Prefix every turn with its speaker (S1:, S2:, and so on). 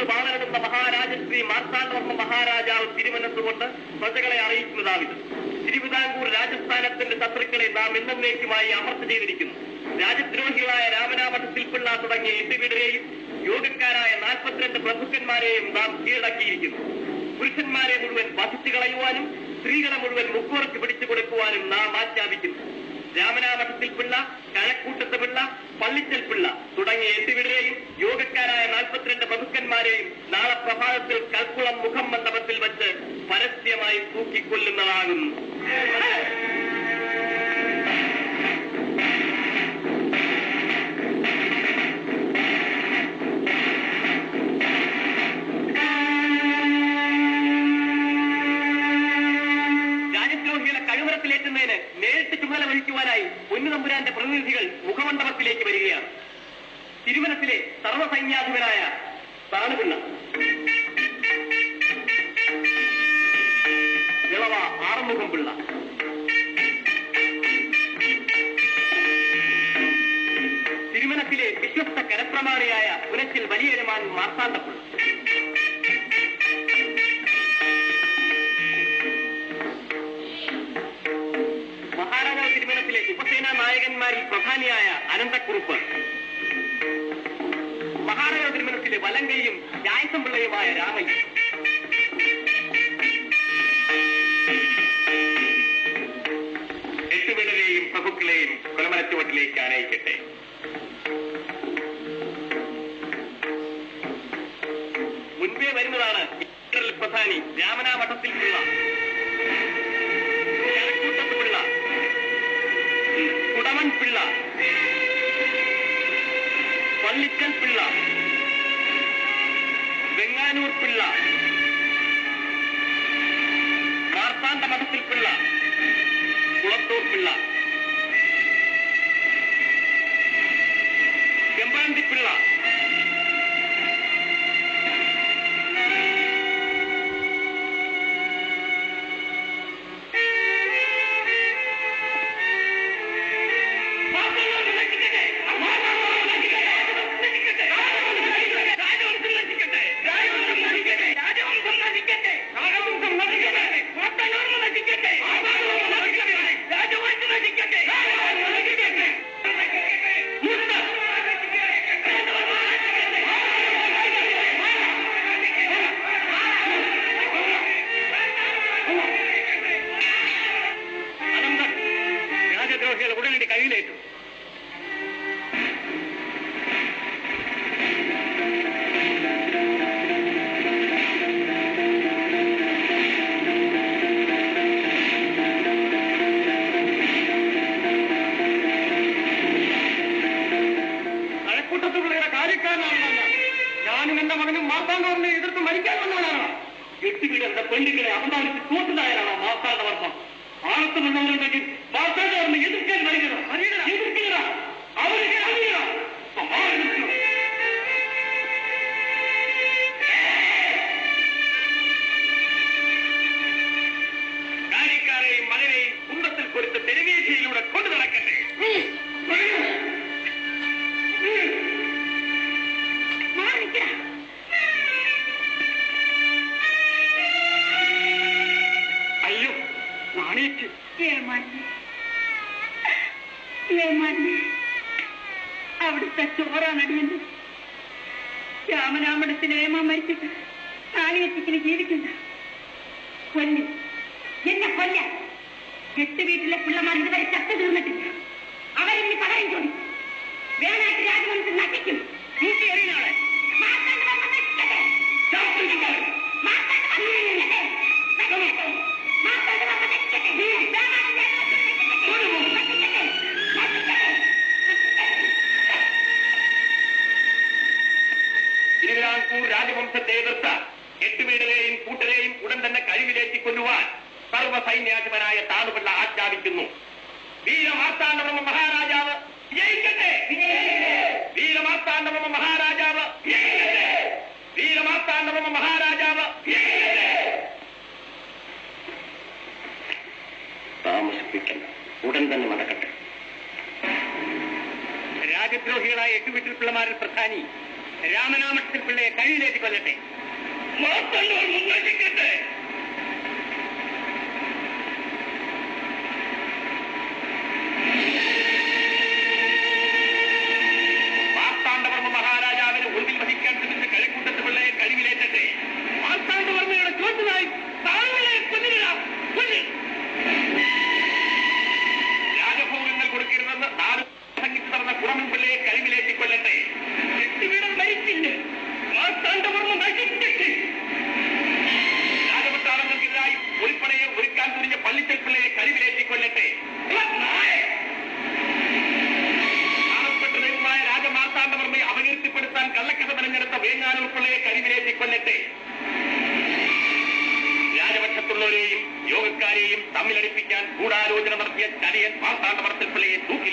S1: വാളെടുത്ത മഹാരാജശ്രീ മാർത്താണ്ഡവർമ്മ മഹാരാജാവ് തിരുമനസ്സുകൊണ്ട് പ്രജകളെ അറിയിക്കുന്നതാവിത്. തിരുവിതാംകൂർ രാജസ്ഥാനത്തിന്റെ ശത്രുക്കളെ നാം എന്നേക്കുമായി അമർച്ച ചെയ്തിരിക്കുന്നു. രാജദ്രോഹികളായ രാമനാമഠത്തിൽ പിള്ള തുടങ്ങിയ 8 വീടരെയും യോഗക്കാരായ 42 പ്രഭുക്കന്മാരെയും നാം കീഴടക്കിയിരിക്കുന്നു. പുരുഷന്മാരെ മുഴുവൻ വധിച്ചു കളയുവാനും സ്ത്രീകളെ മുഴുവൻ മുക്കുറച്ച് പിടിച്ചു കൊടുക്കുവാനും നാം ആജ്ഞാപിക്കുന്നു. രാമനാമഠത്തിൽ പിള്ള, കഴക്കൂട്ടത്ത് പിള്ള, പള്ളിച്ചൽ പിള്ള തുടങ്ങിയ 8 വീടരെയും യോഗക്കാരായ 42 പ്രഭുക്കന്മാരെയും നാളെ പ്രഭാതത്തിൽ കൽക്കുളം മുഖം മണ്ഡപത്തിൽ വച്ച് പരസ്യമായി തൂക്കിക്കൊല്ലുന്നതാകുന്നു. നേരിട്ട് ചുമതല വഹിക്കുവാനായി പൊന്നുതമ്പുരാന്റെ പ്രതിനിധികൾ മുഖമണ്ഡപത്തിലേക്ക് വരികയാണ്. തിരുവനത്തിലെ സർവ്വസൈന്യാധിപനായ താണുപിള്ള, ഇളവ ആറുമുഖം പിള്ള, തിരുവനത്തിലെ വിശ്വസ്ത കരപ്രമാണിയായ പുനച്ചിൽ വലിയരുമാൻ മാർത്താണ്ഡപ്പിള്ള, മഹാരാജാവ് തിരുവനത്തിലെ ഉപസേനാ നായകന്മാരിൽ പ്രധാനിയായ അനന്തക്കുറുപ്പ്, മഹാരാജാവ് തിരുവനത്തിലെ വലങ്കയും ജായസം പിള്ളയുമായ രാമയ്യ, എട്ടുപേരെയും പ്രഭുക്കളെയും കൊലമരച്ചുവട്ടിലേക്ക് ആനയിക്കട്ടെ. മുൻപേ വരുന്നതാണ് പ്രധാനി രാമനാമഠത്തിൽ പിള്ള, പിള്ള, കുടവൻ പിള്ള, പള്ളിക്കൽ പിള്ള, വെങ്ങാനൂർ പിള്ള, മാർത്താണ്ഡ മഠത്തിൽ പിള്ള, കുളത്തൂർ പിള്ള, ചെമ്പാന്തി പിള്ള, ഉടനടി കയ്യിലേറ്റു. കഴക്കൂട്ടത്ത് പിള്ളയുടെ കാര്യക്കാരനാണെന്ന് ഞാനും എന്റെ മകനും മാർത്താണ്ഡവർമ്മയെ എതിർത്ത് മരിക്കാൻ വന്നവനാണ്. 8 വീട് എന്റെ പെണ്ണുകളെ അപമാനിച്ച് തോട്ടുണ്ടായാലാണ് മാർത്താണ്ഡവർമ്മ. ആർക്കുമുള്ളവരുണ്ടെങ്കിൽ മാർത്താണ്ഡവർമ്മ എതിർക്കാൻ വരികണം, എതിർക്കുക, അവരെ കാര്യക്കാരെയും മകനെയും കുന്തത്തിൽ കൊടുത്ത് തെരുവേശയിലൂടെ കൊണ്ടു നടക്കട്ടെ. അയ്യോ നാണേറ്റ് അവിടുത്തെ ചോറാണടിയുണ്ട്. രാമനാമഠത്തിന് ഏമാ മരിച്ചിട്ട് നാണയത്തിക്കിന് ജീവിക്കണ്ട. കൊല്ലി എന്നെ കൊല്ല. 8 വീട്ടിലെ പിള്ളമാർ ഇതുവരെ ചത്തു തീർന്നിട്ടില്ല. അവരിനി പകരം ചോദിക്കും. വേണായിട്ട് രാജവംശം നശിക്കും. കൂട്ടിയെറിയാളെ തിരുവിതാംകൂർ രാജവംശത്തെ എതിർത്ത 8 വീടരെയും കൂട്ടരെയും ഉടൻ തന്നെ കഴിവിലേറ്റി കൊല്ലുവാൻ സർവ്വസൈന്യാധിപനായ താണുപിള്ള ആജ്ഞാപിക്കുന്നു. വീരമാർത്താണ്ഡവർമ്മ മഹാരാജാവ് ജയിക്കട്ടെ! വീരമാർത്താണ്ഡവർമ്മ മഹാരാജാവ് ജയിക്കട്ടെ! വീരമാർത്താണ്ഡവർമ്മ മഹാരാജാവ് ജയിക്കട്ടെ! താമസിപ്പിക്കണ്ട, ഉടൻ തന്നെ നടക്കട്ടെ. രാജദ്രോഹികളായ 8 വീട്ടിൽ പിള്ളമാരിൽ പ്രധാനി രാമനാമത്തിൽ പിള്ളയെ കഴിയിലേക്ക് കൊല്ലട്ടെ. മാർത്താണ്ഡവർമ്മ നശിക്കട്ടെ. മാർത്താണ്ഡവർമ്മ മഹാരാജാവിന് ഒളിവിൽ വഹിക്കാൻ ശ്രമിച്ച കഴിക്കൂട്ടത്ത് പിള്ളയെ കഴിവിലേറ്റട്ടെ. മാർത്താണ്ഡവർമ്മയുടെ ചോദ്യമായി രാജഭോഗങ്ങൾ കൊടുക്കരുതെന്ന് നാട് സംഘിച്ചു നടന്ന കുറമൻ പിള്ളയെ കഴിവിലേറ്റിക്കൊല്ലട്ടെ. എട്ടുവീടം മരിച്ചില്ല. മാർത്താണ്ഡവർമ്മ നശിക്കട്ടെ. രാജപട്ടാളങ്ങൾക്കെതിരായി ഒളിപ്പടയെ ഒരുക്കാൻ തുനിഞ്ഞ പള്ളിച്ചൽ പിള്ളയെ കഴിവിലേറ്റിക്കൊല്ലട്ടെ. കാണപ്പെട്ട ദൈവമായ രാജമാർത്താണ്ഡവർമ്മയെ അപകീർത്തിപ്പെടുത്താൻ കള്ളക്കഥ തെരഞ്ഞെടുത്ത വേങ്ങാനൂർ പിള്ളയെ കഴിവിലേറ്റിക്കൊല്ലട്ടെ. രാജപക്ഷത്തുള്ളവരെയും യോഗക്കാരെയും തമ്മിലടിപ്പിക്കാൻ ഗൂഢാലോചന നടത്തിയ ചടിയൻ മാർത്താണ്ഡവർമ്മ പിള്ളയെ തൂക്കി